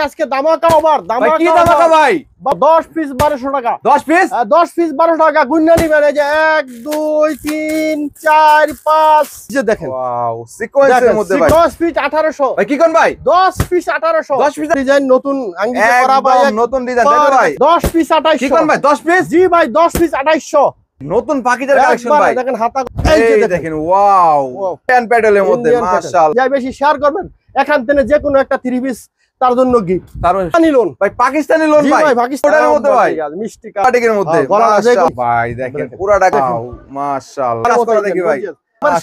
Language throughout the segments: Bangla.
আজকে ধামাকা অফার, ধামাকা কি ধামাকা ভাই? 10 পিস 1200 টাকা। 10 পিস 10 পিস 1200 টাকা গুণনা নিবেন। এই যে 1 2 3 4 5 যে দেখেন ওয়াও সিকোয়েন্সের মধ্যে ভাই 10 পিস 1800 ভাই কি কোন ভাই 10 পিস 1800 10 পিস ডিজাইন নতুন আঙ্গিকে করা ভাই একদম নতুন ডিজাইন তাই তো ভাই 10 পিস 2800 কি কোন ভাই 10 পিস জি ভাই 10 পিস 2800 নতুন পাকিজার কালেকশন ভাই দেখেন হাতা এই যে দেখেন ওয়াও প্যান প্যাডেলের মধ্যে মাশাআল্লাহ যাই বেশি শেয়ার করবেন এখান থেকে যে কোনো একটা 3 পিস তার জন্য গিফট পাকিস্তানি লোন ভাই পাকিস্তানি লোন ভাই পাকিস্তানের মধ্যে ভাই মিষ্টি কাটিকের মধ্যে মাশাআল্লাহ ভাই দেখেন পুরাটা মাশাআল্লাহ কাজ করা দেখি ভাই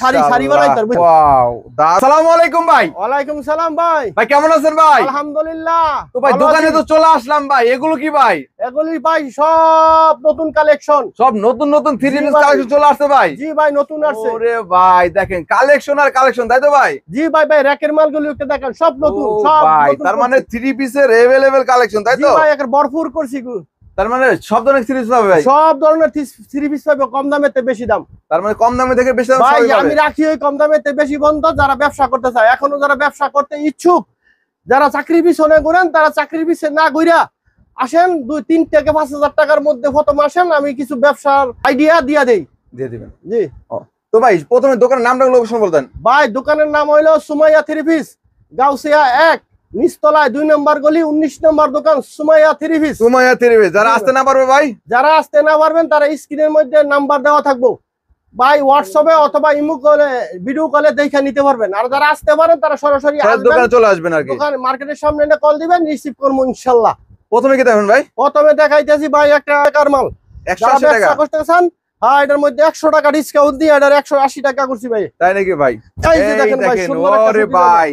সারি সারি বানাইতার ওয়াও আসসালামু আলাইকুম ভাই ওয়ালাইকুম সালাম ভাই ভাই কেমন আছেন ভাই আলহামদুলিল্লাহ তো ভাই দোকানে তো চলে আসলাম ভাই এগুলো কি ভাই এগুলি ভাই সব নতুন কালেকশন সব নতুন নতুন 3 পিস কালেকশন চলে আসছে ভাই জি ভাই নতুন আসছে ওরে ভাই দেখেন কালেকশন আর কালেকশন তাই তো ভাই জি ভাই ভাই র‍্যাকের মালগুলো একটু দেখেন সব নতুন সব ভাই তার মানে 3 পিসের अवेलेबल কালেকশন তাই তো জি ভাই একের ভরপুর করছি তার মানে সব ধরনের সিরিজ পাবে ভাই সব ধরনের 3 পিস পাবে কম দামেতে বেশি দাম তার মানে কম দামে থেকে বেশি দাম ভাই সবই আমি পাবে রাখি ওই কম দামেতে বেশি বন্ধ যারা ব্যবসা করতে চায় এখনো যারা ব্যবসা করতে ইচ্ছুক যারা চাকরি পিছনে ঘুরেন তারা চাকরির পিছনে না ঘুরা আসেন 2-3 থেকে 5000 টাকার মধ্যে প্রথম আসেন আমি কিছু ব্যবসার আইডিয়া দিয়ে দিবেন জি তো ভাই প্রথমে দোকানের নামটা লোকেশন বলতেন ভাই দোকানের নাম হইলো সুমাইয়া 3 পিস গাউসিয়া 1 নিচতলায় 2 নম্বর গলি 19 নম্বর দোকান সুমাইয়া 3 পিস সুমাইয়া 3 পিস যারা আসতে না পারবে ভাই যারা আসতে না পারবেন তারা স্ক্রিনের মধ্যে নাম্বার দেওয়া থাকবো ভাই হোয়াটসঅ্যাপে অথবা ইমো কলে ভিডিও কলে দেখে নিতে পারবেন আর যারা আসতে পারেন তারা সরাসরি দোকানে চলে আসবেন আর কি দোকান মার্কেটের সামনে এনে কল দিবেন রিসিভ করব ইনশাআল্লাহ প্রথমে কি দেখেন ভাই প্রথমে দেখাইতেছি ভাই একটা টাকার মাল 180 টাকা করতেছেন হ্যাঁ এটার মধ্যে 100 টাকা ডিসকাউন্ট দিয়ে এটার 180 টাকা করছি ভাই তাই নাকি ভাই এই যে দেখেন ভাই সুন্দর একটা ওরে ভাই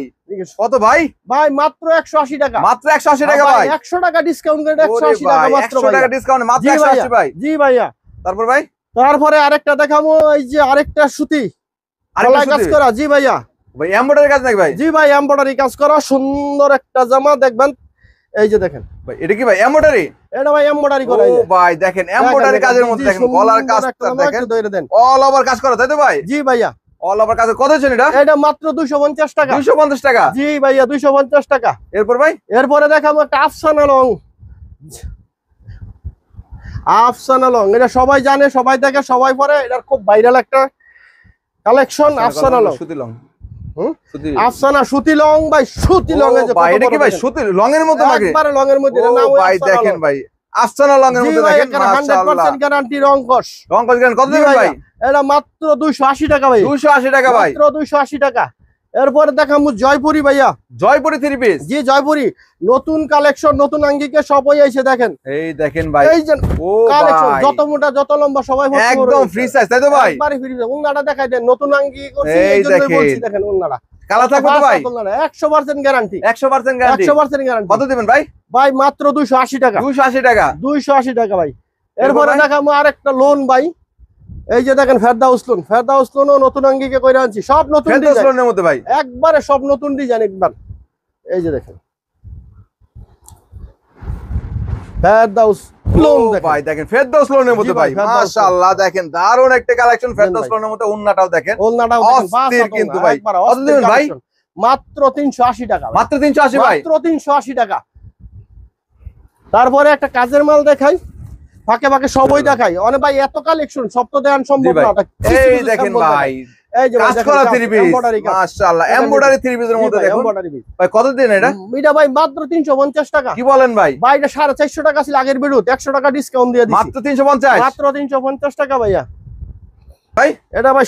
কত ভাই ভাই মাত্র 180 টাকা মাত্র 180 টাকা ভাই 100 টাকা ডিসকাউন্ট করে 180 টাকা মাত্র 100 টাকা ডিসকাউন্ট মাত্র 180 ভাই জি ভাইয়া তারপর ভাই তারপরে আরেকটা দেখাবো এই যে আরেকটা সুতি গলায় কাজ করা জি ভাইয়া ভাই এমব্রয়ডারি কাজ নাকি ভাই জি ভাই এমব্রয়ডারি কাজ করা সুন্দর একটা জামা দেখবেন এই যে দেখেন ভাই এটা কি ভাই এমব্রয়ডারি এটা ভাই এমব্রয়ডারি করা ও ভাই দেখেন এমব্রয়ডারি কাজের মধ্যে দেখেন গলার কাজটা দেখেন অল ওভার কাজ করা তাই তো ভাই জি ভাইয়া অল ওভার কাজ কত হচ্ছে এটা মাত্র 250 টাকা 250 টাকা জি ভাইয়া 250 টাকা এরপর ভাই এরপরে দেখাবো একটা আফসানা লং আফসানা লং এটা সবাই জানে সবাই দেখে সবাই পরে এটা খুব ভাইরাল একটা কালেকশন আফসানা লং সুতি লং আফসানা সুতি লং ভাই সুতি লং এর যে ভাই এটা কি ভাই সুতি লং এর মধ্যে লাগে একবারে লং এর মধ্যে নাম ভাই দেখেন ভাই আফসানা লং এর মধ্যে দেখেন মাশাআল্লাহ 100% গ্যারান্টি রংকশ গ্যারান্টি কত দিবেন ভাই এটা মাত্র 280 টাকা ভাই 280 টাকা ভাই মাত্র 280 টাকা এরপরে দেখামু জয়পুরি ভাইয়া জয়পুরি 3 পিস জি জয়পুরি নতুন কালেকশন নতুন আঙ্গিকে সবই এসে দেখেন এই দেখেন ভাই এই যে ও কালেকশন ভাই যত মোটা যত লম্বা সবাই একদম ফ্রি সাইজ তাই তো ভাই একবারে ফ্রি সাইজ উন্নাটা দেখাই দেন নতুন আঙ্গি করছি এই এইজন্যই দেখেন বলছি দেখেন উন্নাটা কালা থাকবে তো ভাই 100% গ্যারান্টি 100% গ্যারান্টি 100% গ্যারান্টি কত দিবেন ভাই ভাই মাত্র 280 টাকা 280 টাকা 280 টাকা ভাই এরপরে দেখামু আরেকটা লোন ভাই এই যে দেখেন ফেরদাউস লোনও নতুন আঙ্গিকে কইরা আনছি সব নতুন ডিজাইন ফেরদাউস লোনের মধ্যে ভাই একবারে সব নতুন ডিজাইন একবার এই যে দেখেন ফেরদাউস লোন দেখেন ভাই দেখেন ফেরদাউস লোনের মধ্যে ভাই মাশাআল্লাহ দেখেন দারুন একটা কালেকশন ফেরদাউস লোনের মধ্যে ওন্নাটাও দেখেন ওন্নাটাও অস্থির কিন্তু ভাই কত দিবেন ভাই মাত্র 380 টাকা মাত্র 380 ভাই মাত্র 380 টাকা তারপরে একটা কাজের মাল দেখাই ফাঁকে ফাঁকে সবই দেখাই অনেক ভাই এত কালেকশন সব তো দেন সম্ভব না এই দেখেন ভাই এই যে কাজ করা 3 পিস মাশাআল্লাহ এমব্রয়ডারি 3 পিসের মধ্যে দেখুন ভাই কত দিন এটা এটা ভাই মাত্র 350 টাকা কি বলেন ভাই ভাই এটা 450 টাকা ছিল আগের ভিডিওতে 100 টাকা ডিসকাউন্ট দিয়ে দিছি মাত্র 350 মাত্র 350 টাকা ভাইয়া ভাই এটা ভাই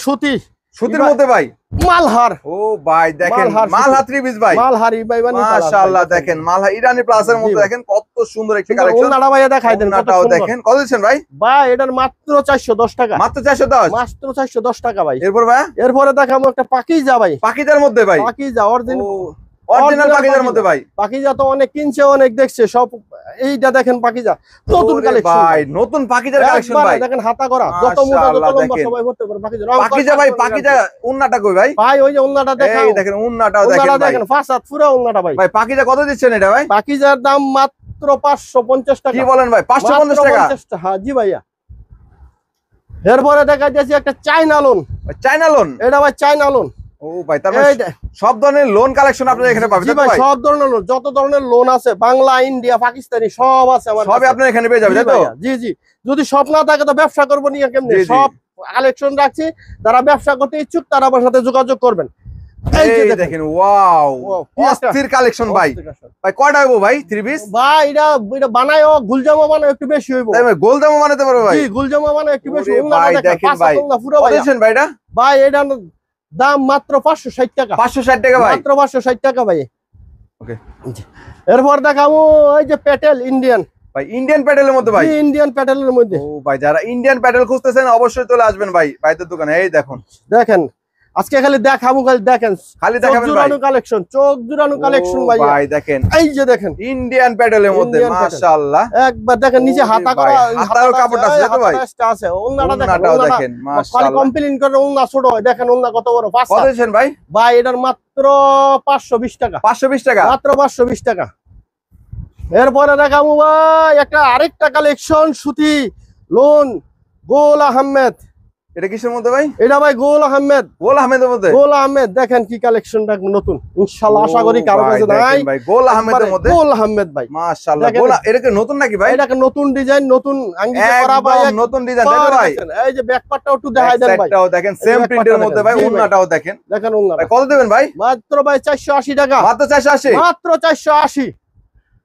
সুতির মধ্যে ভাই মালহার ও ভাই দেখেন মালহার 3 পিস ভাই মালহারি ভাই মাশাআল্লাহ দেখেন মালহা ইরানি প্লাসের মধ্যে দেখেন কত সুন্দর একটা কালেকশন ওনাটা ভাই দেখাই দেন ওনাটাও দেখেন কত দিচ্ছেন ভাই ভাই এটার মাত্র 410 টাকা মাত্র 410 মাত্র 410 টাকা ভাই এরপর ভাই এরপরে দেখাবো একটা পাকিজা ভাই পাকিজার মধ্যে ভাই পাকিজা অরিজিনাল পাকিজার মধ্যে ভাই পাকিজা তো অনেক কিনছে অনেক দেখছে সব এইটা দেখেন পাকিজা নতুন কালেকশন ভাই নতুন পাকিজার কালেকশন ভাই দেখেন হাতা করা যত মোটা যত লম্বা সবাই করতে পারে পাকিজা ভাই পাকিজা উন্নাটা কই ভাই ভাই ওই যে উন্নাটা দেখেন এই দেখেন উন্নাটাও দেখেন ভাই ফাসাদ পুরো উন্নাটা ভাই ভাই পাকিজা কত দিচ্ছেন এটা ভাই পাকিজার দাম মাত্র 550 টাকা কি বলেন ভাই 550 টাকা হ্যাঁ জি ভাইয়া এরপরে দেখা যাচ্ছে একটা চাইনা লোন চাইনা লোন এটা ভাই চাইনা লোন ও ভাই তারপরে সব ধরনের লোন কালেকশন আপনারা এখানে পাবেন জি ভাই, সব ধরনের লোন, যত ধরনের লোন আছে বাংলা, ইন্ডিয়া, পাকিস্তানি সব আছে আমার সবই আপনারা এখানে পেয়ে যাবেন, তাই তো? জি জি, যদি সব না থাকে তো ব্যবসা করবো নিয়ে কেমনে, সব কালেকশন রাখছি। যারা ব্যবসা করতে ইচ্ছুক তারা আমার সাথে যোগাযোগ করবেন। এই যে দেখেন, ওয়াও, অস্থির কালেকশন ভাই। ভাই কয়টা হইবো ভাই 3 পিস? ভাই এটা বানায় গুলজামা বানায় একটু বেশি হইবো। তাই ভাই গোলজামা বানাতে পারো ভাই? জি, গুলজামা বানায় একটু বেশি। ভাই দেখেন ভাই, পুরো ভাই কত ভাই এটা? ভাই এটা দাম মাত্র 560 টাকা। 560 টাকা ভাই, মাত্র 560 টাকা ভাই। ওকে। এরপর দেখাবো এই যে প্যাটেল ইন্ডিয়ান ভাই, ইন্ডিয়ান প্যাডেলের মধ্যে ভাই। ইন্ডিয়ান প্যাটেলের মধ্যে। ও ভাই, যারা ইন্ডিয়ান প্যাডেল খুঁজতেছেন অবশ্যই চলে আসবেন ভাই ভাইদের দোকানে। এই দেখুন, দেখেন আজকে খালি দেখাবো, খালি দেখেন, খালি দেখাবেন ভাই। কালেকশন, চোখ জুড়ানো কালেকশন ভাই। ভাই দেখেন, এই যে দেখেন ইন্ডিয়ান প্যাডেলের মধ্যে মাশাআল্লাহ। একবার দেখেন নিচে হাতা করা, হাতার কাপড়টা আছে তো ভাই? আছে। ওন্নাটা দেখেন মাশাআল্লাহ, কমপ্লেইন করে ওন্না ছোট হয়। দেখেন ওন্না কত বড়। কত দিয়েছেন ভাই? ভাই এটার মাত্র 520 টাকা। 520 টাকা, মাত্র 520 টাকা। এরপরে দেখাবো ভাই একটা আরেকটা কালেকশন, সুতি লোন, গোল আহমেদ। এটা কিসের মধ্যে ভাই? এটা ভাই গোল আহমেদ। গোল আহমেদের মধ্যে? গোল আহমেদ দেখেন কি কালেকশনটা নতুন, ইনশাআল্লাহ আশা করি কারো কাছে নাই ভাই। গোল আহমেদের মধ্যে, গোল আহমেদ ভাই মাশাআল্লাহ। গোল এটা কি নতুন নাকি ভাই? এটা নতুন ডিজাইন, নতুন আঙ্গিকে করা ভাই, নতুন ডিজাইন তাই তো ভাই? এই যে ব্যাক পার্টটাও একটু দেখাই দেন ভাই। এটাও দেখেন সেম প্রিন্টের মধ্যে ভাই। ওন্নাটাও দেখেন, দেখেন ওন্না ভাই। কত দেবেন ভাই? মাত্র ভাই 480 টাকা। মাত্র 480? মাত্র 480।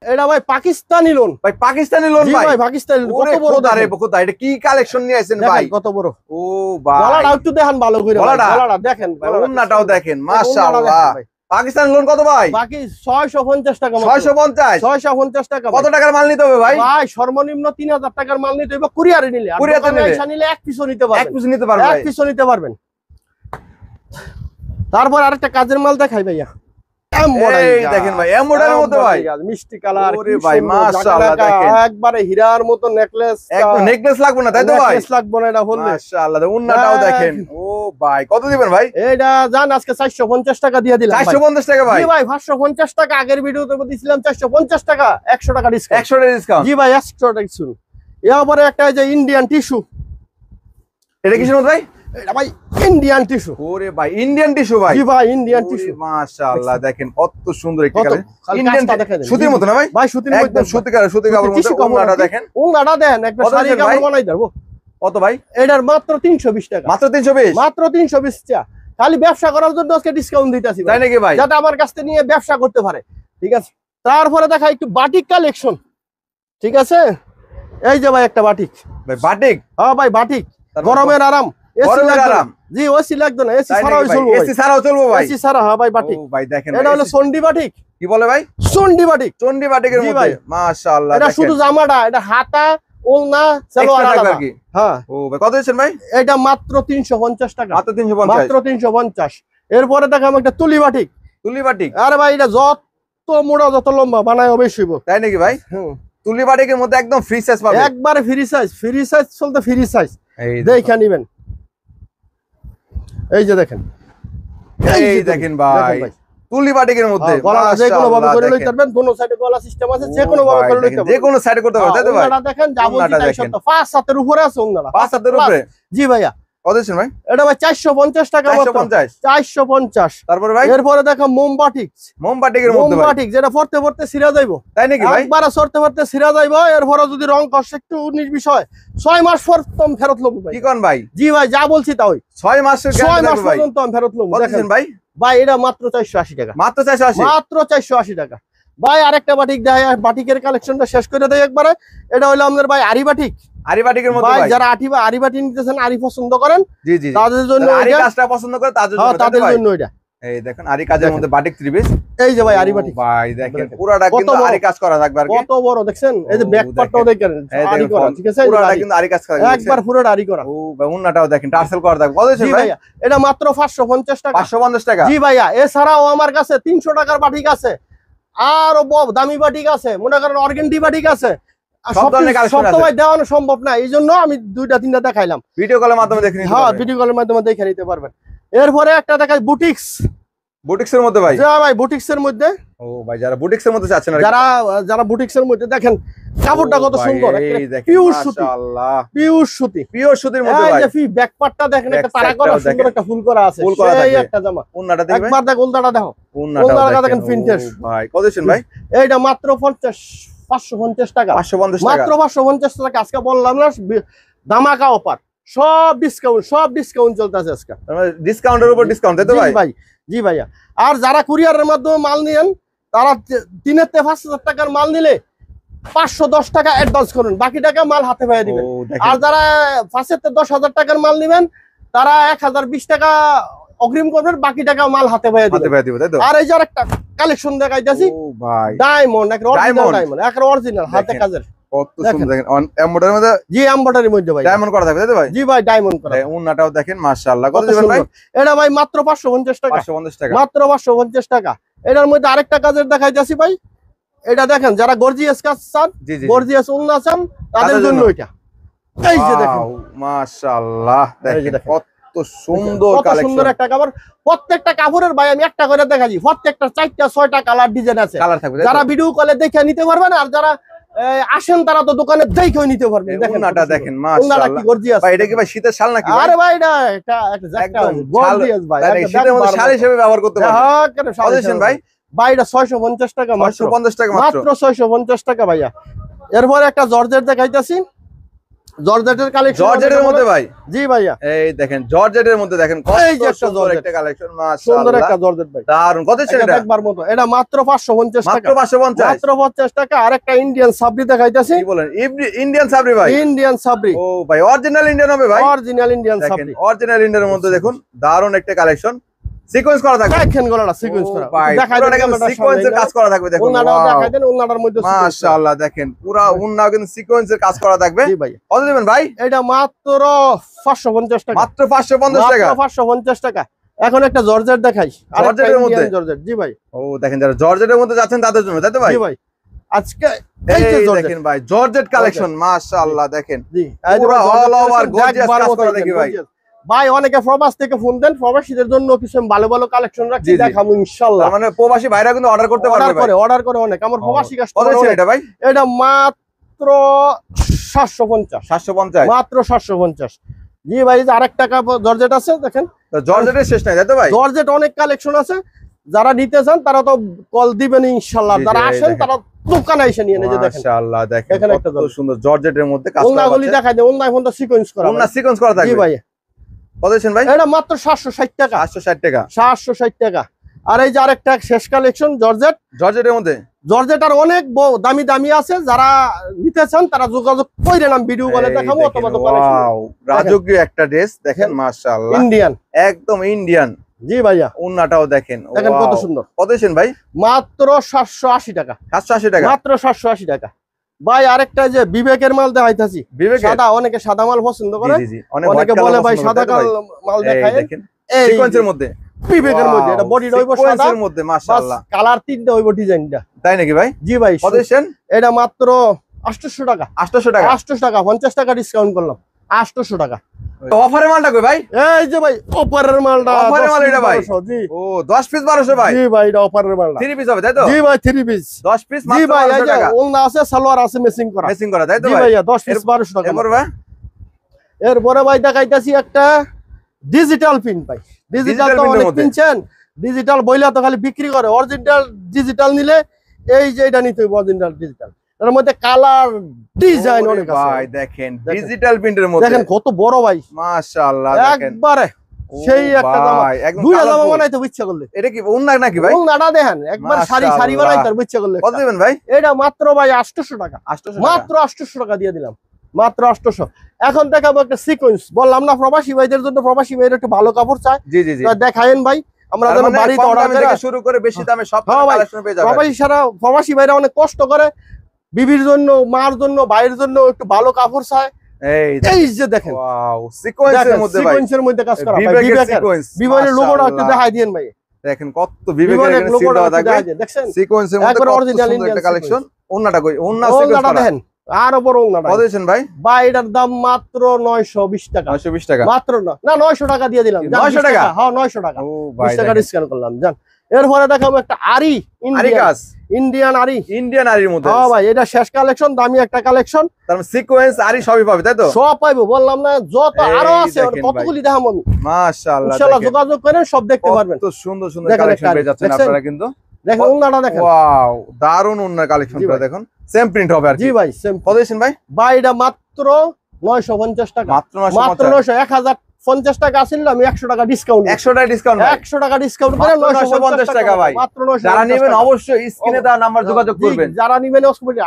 এটা ভাই পাকিস্তানি লোন। ভাই পাকিস্তানি লোন ভাই? ভাই পাকিস্তানি লোন। কত বড় দাঁড়ে কত, এটা কি কালেকশন নিয়ে আইছেন ভাই? কত বড়। ও ভাই, গলাটা একটু দেখেন ভালো করে। গলাটা দেখেন, ওন্নাটাও দেখেন মাশাআল্লাহ। পাকিস্তানি লোন কত ভাই? বাকি 650 টাকা। 650? 650 টাকা। কত টাকার মাল নিতে হবে ভাই? ভাই সর্বনিম্ন 3000 টাকার মাল নিতে হবে। কুরিয়ারে নিলে, কুরিয়ারে নিলে এক পিসও নিতে পারবেন। এক পিস নিতে পারবেন, এক পিসও নিতে পারবেন। তারপর আরেকটা কাজের মাল দেখাই ভাইয়া। এই দেখেন ভাই, এমব্রয়ডারির মধ্যে ভাই, মিষ্টি কালার। ওরে ভাই মাশাআল্লাহ, দেখেন একবারে হীরার মতো নেকলেস। একদম নেকলেস লাগবে না তাই তো ভাই? নেকলেস লাগবে না এটা বললে। মাশাআল্লাহ, ওন্নাটাও দেখেন। ও ভাই, কত দিবেন ভাই? এটা জান আজকে 450 টাকা দিয়ে দিলাম। 450 টাকা ভাই? জি ভাই, 550 টাকা আগের ভিডিওতে দিছিলাম, 450 টাকা, 100 টাকা ডিসকাউন্ট। 100 টাকা ডিসকাউন্ট? জি ভাই, 100 টাকা ডিসকাউন্ট। এরপরে একটা যে ইন্ডিয়ান টিস্যু। এটা কিসের মধ্যে ভাই? এটা ভাই ইন্ডিয়ান টিস্যু। ওরে ভাই, ইন্ডিয়ান টিস্যু ভাই? জি ভাই, ইন্ডিয়ান টিস্যু। মাশাআল্লাহ, দেখেন কত সুন্দর একটা কালেকশন। ইন্ডিয়ান সুতির মতো না ভাই? ভাই সুতির মধ্যে, একদম সুতি কাপড়ের মধ্যে। ওন্নাটা দেখেন, ওন্নাটা দেন একটা শাড়ি কাপড় বানাই দেবো। কত ভাই? এটার মাত্র 320 টাকা। মাত্র 320? মাত্র 320 টাকা। খালি ব্যবসা করার জন্য আজকে ডিসকাউন্ট দিতেছি তাই নাকি ভাই? যাতে আমার কাছ থেকে নিয়ে ব্যবসা করতে পারে। ঠিক আছে, তারপরে দেখা একটু বাটিক কালেকশন। ঠিক আছে, এই যে ভাই একটা বাটিক। ভাই বাটিক? হ্যাঁ ভাই বাটিক, গরমের আরাম। গরমের আরাম? জি, ওসি লাগবে না, এসি ছাড়াও চলবে। এসি ছাড়াও চলবে ভাই? এসি ছাড়া। হ্যাঁ ভাই বাটিক। ও ভাই দেখেন, এটা হলো চন্ডি বাটিক। কি বলে ভাই? চন্ডি বাটিক। চন্ডি বাটিকের মধ্যে মাশাআল্লাহ। এটা শুধু জামাটা, এটা হাতা ওলনা সালোয়ার আলাদা। হ্যাঁ। ও ভাই কত দিয়েছেন ভাই? এটা মাত্র 350 টাকা। মাত্র 350? মাত্র 350। এরপরে দেখাম একটা তুলি বাটিক। তুলি বাটিক? আরে ভাই এটা যত মোটা যত লম্বা বানায় অবশ্যই হইব। তাই নাকি ভাই? তুলি বাটিকের মধ্যে একদম ফ্রি সাইজ পাবেন? একবারে ফ্রি সাইজ। ফ্রি সাইজ চলতে ফ্রি সাইজ। এই দেখে নিবেন। এই যে দেখেন, এই দেখেন ভাই, তুলি বাটিকের মধ্যে গলা যে কোনো ভাবে করে লইতে পারবেন। দোনো সাইডে গলা সিস্টেম আছে, যে কোনো ভাবে করে লইতে পারবেন। যে কোনো সাইডে করতে পারবেন তাই তো ভাই? ওন্নাটা দেখেন, যাবতীয় তাই সত্য 5 হাতের উপরে আছে ওন্নাটা। 5 হাতের উপরে? জি ভাইয়া। কত দিয়েছেন ভাই? এটা ভাই 450 টাকা মাত্র। 450। তারপরে ভাই? এরপরে দেখো মোমবাটিক। মোমবাটিকের মধ্যে ভাই? মোমবাটিক যেটা পড়তে পড়তে ছিঁড়া যাইবো। তাই নাকি ভাই? একবারে সরতে পড়তে ছিঁড়া যাইবো। এরপরে যদি রং কষ্ট একটু 19 বিষয় 6 মাস পর তুমি ফেরত লব ভাই। কি কোন ভাই? জি ভাই, যা বলছি তাই। 6 মাসের গ্যারান্টি থাকবে ভাই? 6 মাস পর্যন্ত আমি ফেরত লব। দেখেন ভাই, ভাই এটা মাত্র 480 টাকা। মাত্র 480? মাত্র 480 টাকা। ভাই আরেকটা বাটিক দেয়, বাটিকের কালেকশনটা শেষ করে দেয় একবারে। এটা হলো আমাদের ভাই আরি বাটিক। আরি বাটিকের মধ্যে ভাই ভাই? যারা আরি বাটি নিতেছেন, আরি পছন্দ করেন, জি জি, তাদের জন্য আরি কাজটা পছন্দ করে তাদের জন্য। তাদের জন্য এটা। এই দেখেন আরি কাজের মধ্যে বাটিক 3 পিস। এই যে ভাই আরি বাটিক। ভাই দেখেন পুরোটা কিন্তু আরি কাজ করা থাকবে। আর কত বড় দেখছেন, এই যে ব্যাক পার্টটাও দেখেন আরি করা। ঠিক আছে, পুরোটা কিন্তু আরি কাজ করা একবার পুরোটা আরি করা। ও ভাই, ওন্নাটাও দেখেন টার্সেল করা থাকবে। কত দিয়েছেন ভাই? এটা মাত্র 550 টাকা। 550 টাকা? জি ভাইয়া। এছাড়াও আমার কাছে 300 টাকার বাটিক আছে, আর দামি বাটিক আছে, মনে করেন অর্গেন্ডি বাটিক আছে। সব তো ভাই দেওয়ানো সম্ভব না, এই জন্য আমি 2-3টা দেখাইলাম। ভিডিও কলের মাধ্যমে দেখে নিতে পারবেন। হ্যাঁ, ভিডিও কলের মাধ্যমে দেখে নিতে পারবেন। এরপরে একটা দেখাই বুটিক্স। বুটিক্সের মধ্যে ভাই? হ্যাঁ ভাই, বুটিক্সের মধ্যে। ও ভাই, যারা বুটিক্সের মধ্যে যাচ্ছেন, যারা বুটিক্সের মধ্যে দেখেন কাপড়টা কত সুন্দর, পিওর সুতি, মাশাআল্লাহ পিওর সুতি, পিওর সুতির মধ্যে এই ভাই। যে ব্যাক পার্টটা দেখেন, একটা তারা করা সুন্দর একটা ফুল করা আছে, সেই একটা জামা। ওন্নাটা দেখবেন, একবার দেখ উল্টাটা দেখো, উল্টাটা দেখেন প্রিন্টের ভাই। কত দিচ্ছেন ভাই? এইটা মাত্র 550 টাকা, 550 টাকা, মাত্র 550 টাকা। আজকে বললাম না ধামাকা অফার, সব ডিসকাউন্ট চলতেছে আজকে, ডিসকাউন্টের উপর ডিসকাউন্ট, তাই তো ভাই? ভাই জি ভাইয়া। আর যারা কুরিয়ারের মাধ্যমে মাল নিয়েন, তারা 3,000 টাকার মাল নিলে 510 টাকা অ্যাডভান্স করুন, বাকি টাকা মাল হাতে পেয়ে দিবেন। আর যারা 10,000 টাকার মাল নিবেন, তারা 1020 টাকা অগ্রিম করবেন, বাকি টাকা মাল হাতে পেয়ে দিবেন। আর এই যে আরেকটা কালেকশন দেখাইতেছি, ডায়মন্ড, একটা অরিজিনাল ডায়মন্ড, একটা অরিজিনাল হাতে কাজের, কত সুন্দর দেখেন, এমব্রয়ডারির মধ্যে, জি এমব্রয়ডারির মধ্যে ভাই ডায়মন্ড করা থাকবে, তাই তো ভাই? জি ভাই, ডায়মন্ড করা। ওন্নাটাও দেখেন মাশাআল্লাহ। কত দিবেন ভাই? এটা ভাই মাত্র 550 টাকা, 550 টাকা, মাত্র 550 টাকা। এটার মধ্যে আরেকটা কাজের দেখাইতেছি ভাই, এটা দেখেন, যারা গর্জিয়াস কাজ চান, গর্জিয়াস ওন্না চান, তাদের জন্য এটা। এই যে দেখেন মাশাআল্লাহ, দেখেন কত সুন্দর কালেকশন, সুন্দর একটা কাপড়। প্রত্যেকটা কাপড়ের ভাই আমি একটা করে দেখাচ্ছি, প্রত্যেকটা 4টা 6টা কালার ডিজাইন আছে, কালার থাকবে। যারা ভিডিও কলে দেখে নিতে পারবেন, আর যারা আসেন তারা তো দোকানে দেখেও নিতে পারবেন। দেখেন ওন্নাটা দেখেন মাশাআল্লাহ, কি গর্জিয়াস ভাই। এটা কি ভাই শীতের শাল নাকি? আরে ভাই এটা একদম গর্জিয়াস ভাই, শীতের মধ্যে শাল হিসেবে ব্যবহার করতে পারবেন। হ্যাঁ কেন শাল ভাই? ভাই এটা 650 টাকা, 650 টাকা মাত্র 650 টাকা ভাইয়া। এরপর একটা জর্জেট দেখাইতাছি, জর্জেটের কালেকশন, জর্জেটের মধ্যে ভাই। জি ভাইয়া, এই দেখেন জর্জেটের মধ্যে দেখেন কত সুন্দর একটা কালেকশন, মাশাআল্লাহ, সুন্দর একটা জর্জেট ভাই, দারুন। কত ছিল এটা? একবার মতো, এটা মাত্র 550 টাকা, মাত্র 550, মাত্র 50 টাকা। আরেকটা ইন্ডিয়ান সাবরি দেখাইতাছি, কি বলেন? ইন্ডিয়ান সাবরি ভাই? ইন্ডিয়ান সাবরি, ও ভাই, অরিজিনাল ইন্ডিয়ান হবে ভাই, অরিজিনাল ইন্ডিয়ান দেখেন সাবরি, অরিজিনাল ইন্ডিয়ানের মধ্যে দেখুন দারুন একটা কালেকশন, সিকোয়েন্স করা থাকবে, দেখেন গলাটা সিকোয়েন্স করা, দেখাই দেন সিকোয়েন্সের কাজ করা থাকবে, দেখুন ওন্নাটাও দেখাই দেন, ওন্নাটার মধ্যে মাশাআল্লাহ দেখেন পুরো ওন্নাও কিন্তু সিকোয়েন্সের কাজ করা থাকবে। জি ভাই, কত দিবেন ভাই? এটা মাত্র 550 টাকা, মাত্র 550 টাকা, মাত্র 550 টাকা। এখন একটা জর্জেট দেখাই, জর্জেটের মধ্যে জর্জেট, জি ভাই। ও দেখেন, যারা জর্জেটের মধ্যে যাচ্ছেন তাদের জন্য, তাই তো ভাই? জি ভাই, আজকে এই দেখেন ভাই জর্জেট কালেকশন, মাশাআল্লাহ দেখেন জি পুরো অল ওভার গর্জিয়াস কাজ করা দেখি ভাই। ভাই অনেকে প্রবাস থেকে ফোন দেন, প্রবাসীদের জন্য কিছু ভালো ভালো কালেকশন রাখছি, দেখাবো ইনশাআল্লাহ। মানে প্রবাসী ভাইরা কিন্তু অর্ডার করতে পারবে ভাই, অর্ডার করে অনেক আমার প্রবাসী কত কাস্টমার। ছিল এটা ভাই? এটা মাত্র 750, 750, মাত্র 750। জি ভাই, এই যে আরেকটা জর্জেট আছে দেখেন, জর্জেটের শেষ নাই, তাই তো ভাই? জর্জেট অনেক কালেকশন আছে, যারা নিতে চান তারা তো কল দিবেন ইনশাআল্লাহ, যারা আসেন তারা দোকানে এসে নিয়ে নেন। যে দেখেন মাশাআল্লাহ দেখেন এখানে কত সুন্দর জর্জেটের মধ্যে কাজ করা আছে, ওন্নাগুলি দেখাই দেন, ওন্নায় ফোনটা সিকোয়েন্স করা, ওন্না সিকোয়েন্স করা থাকবে। জি ভাই, কত দিচ্ছেন ভাই? এটা মাত্র 760 টাকা, 860 টাকা, 760 টাকা। আর এই যে আরেকটা শেষ কালেকশন জর্জেট, জর্জেটের মধ্যে জর্জেট আর অনেক দামি দামি আছে, যারা নিতে চান তারা যোগাযোগ করে নাম, ভিডিও কলে দেখাবো অথবা দোকানে। ওয়াও, রাজকীয় একটা ড্রেস দেখেন মাশাআল্লাহ, ইন্ডিয়ান, একদম ইন্ডিয়ান। জি ভাইয়া, ওন্নাটাও দেখেন, দেখেন কত সুন্দর। কত দিচ্ছেন ভাই? মাত্র 780 টাকা, 780 টাকা, মাত্র 780 টাকা। ভাই আরেকটা যে বিবেকের মাল দেখাইতাছি, সাদা, অনেকে সাদা মাল পছন্দ করে, অনেকে বলে ভাই সাদা মাল দেখায়, দেখেন সিকোয়েন্সের মধ্যে, বিবেকের মধ্যে এটা বডি হইব সাদা, সিকোয়েন্সের মধ্যে মাশাআল্লাহ, কালার তিনটা হইব ডিজাইনটা, তাই নাকি ভাই? জি ভাই। কত দিচ্ছেন? এটা মাত্র 800 টাকা, 800 টাকা, 800 টাকা, 50 টাকা ডিসকাউন্ট করলাম, 800 টাকা। অফারের মালটা কই ভাই? এই যে ভাই অফারের মালটা, অফারের মাল এটা ভাই? জি ও 10 পিস 1200 ভাই? জি ভাই, এটা অফারের মালটা, 3 পিস হবে তাই তো? জি ভাই, 3 পিস 10 পিস জি মাত্র ভাই। এই 1200 যে টাকা, ওলনা আছে, সালোয়ার আছে, মেসিং করা, মেসিং করা তাই তো জি ভাই? ভাইয়া, 10 পিস 1200 টাকা। এরপর ভাই এরপরে ভাই দেখাইতাছি একটা ডিজিটাল প্রিন্ট ভাই, ডিজিটাল তো অনেক কিনছেন, ডিজিটাল বইলা তো খালি বিক্রি করে, অরিজিনাল ডিজিটাল নিলে এই যে এটা নিতে হবে, অরিজিনাল ডিজিটাল, এর মধ্যে কালার ডিজাইন অনেক আছে ভাই। দেখেন ডিজিটাল প্রিন্টের মধ্যে দেখেন কত বড় ভাই, মাশাআল্লাহ দেখেন একবারে সেই একটা জামা, দুইটা জামা বানাইতে ইচ্ছা করলে। এটা কি ওন্না নাকি ভাই? ওন্নাটা দেখেন একবার সারি সারি বানাইতে ইচ্ছা করলে। কত দিবেন ভাই? এটা মাত্র ভাই 800 টাকা, 800 টাকা, মাত্র 800 টাকা দিয়ে দিলাম, মাত্র 800। এখন দেখাবো একটা সিকোয়েন্স, বললাম না প্রবাসী ভাইদের জন্য, প্রবাসী ভাইদের একটু ভালো কাপড় চাই, জি জি জি, দেখায়েন ভাই, আমরা যেন বাড়িতে অর্ডার থেকে শুরু করে বেশি দামে সব কালেকশন পেয়ে যাবেন। প্রবাসী ভাইরা অনেক কষ্ট করে, বিবির জন্য, মার জন্য, ভাইয়ের জন্য একটু ভালো কাপড় চায়। এই যে দেখেন ওয়াও, সিকোয়েন্সের মধ্যে ভাই, সিকোয়েন্সের মধ্যে কাজ করা, বিবেকের সিকোয়েন্স, বিবেকের লোগোটা একটু দেখাই দেন ভাই, দেখেন কত বিবেকের এখানে সিল দেওয়া থাকবে, দেখছেন সিকোয়েন্সের মধ্যে কত অরিজিনাল সুন্দর একটা কালেকশন। ওন্নাটা কই? ওন্না সিকোয়েন্স সিকোয়েন্স দেখেন, আরো বড় ওন্নাটা। কত দিয়েছেন ভাই? ভাই এটার দাম মাত্র 920 টাকা, 920 টাকা, মাত্র না 900 টাকা দিয়ে দিলাম, 900 টাকা, হ্যাঁ 900 টাকা, ও ভাই 20 টাকা ডিসকাউন্ট করলাম জান। এরপরে দেখাবো একটা আরি আরি কাজ, ইন্ডিয়ান আরি, ইন্ডিয়ান আরির মধ্যে। হ্যাঁ ভাই, এটা শেষ কালেকশন, দামি একটা কালেকশন। তার সিকোয়েন্স আরি সবই পাবে তাই তো? সব পাইবো, বললাম না যত এই আরো আছে দেখেন কতগুলি দেখাবো আমি। মাশাআল্লাহ, ইনশাআল্লাহ যোগাযোগ করেন, সব দেখতে পারবেন। কত সুন্দর সুন্দর দেখেন কালেকশন একটা পেয়ে যাচ্ছেন দেখছেন? আপনারা কিন্তু। দেখেন উন্নাটা দেখেন, ওয়াও, দারুন উন্নার কালেকশন জি করে ভাই। দেখুন। সেম প্রিন্ট হবে আর কি। জি ভাই সেম। কত দিচ্ছেন ভাই? ভাই এটা মাত্র 950 টাকা, মাত্র মাত্র 900। 1050 টাকা আসলে আমি 100 টাকা ডিসকাউন্ট, 100 টাকা ডিসকাউন্ট। 100 টাকা ডিসকাউন্ট করে মাত্র 950 টাকা ভাই। মাত্র 950 যারা নেবেন টাকা। অবশ্যই স্ক্রিনে দেওয়া নাম্বার যোগাযোগ জি, করবেন। যারা নিবেন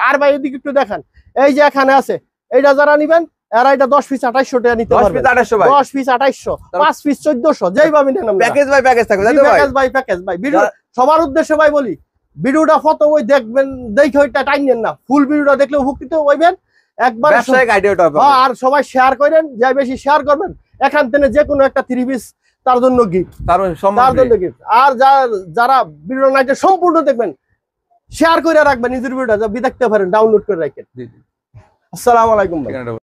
আর ভাই এদিকে একটু দেখেন, এই যে এখানে আছে, এইটা যারা নিবেন এরা এটা 10 পিস 2800 টাকা নিতে 10 পারবেন। পিস 2800 ভাই। 10 পিস 2800, 5 পিস 1400, যেই ভাবে নেন আমরা। প্যাকেজ বাই প্যাকেজ থাকবে তাই তো ভাই? প্যাকেজ ভাই, প্যাকেজ ভাই। ভিডিও সবার উদ্দেশ্যে ভাই বলি, ভিডিওটা ফটো ওই দেখবেন, দেখে ওইটা টাইনেন না, ফুল ভিডিওটা দেখলে উপকৃত হইবেন একবার। ব্যবসায়িক আইডিয়াটা হবে। আর সবাই শেয়ার করেন, যাই বেশি শেয়ার করবেন এখান থেকে যে কোনো একটা 3 পিস তার জন্য গিফট, তার তার জন্য গিফট। আর যারা ভিডিও নাইটে সম্পূর্ণ দেখবেন, শেয়ার করে রাখবেন নিজের ভিডিওটা, যা দেখতে পারেন, ডাউনলোড করে রাখেন। জি জি। আসসালামু আলাইকুম ভাই।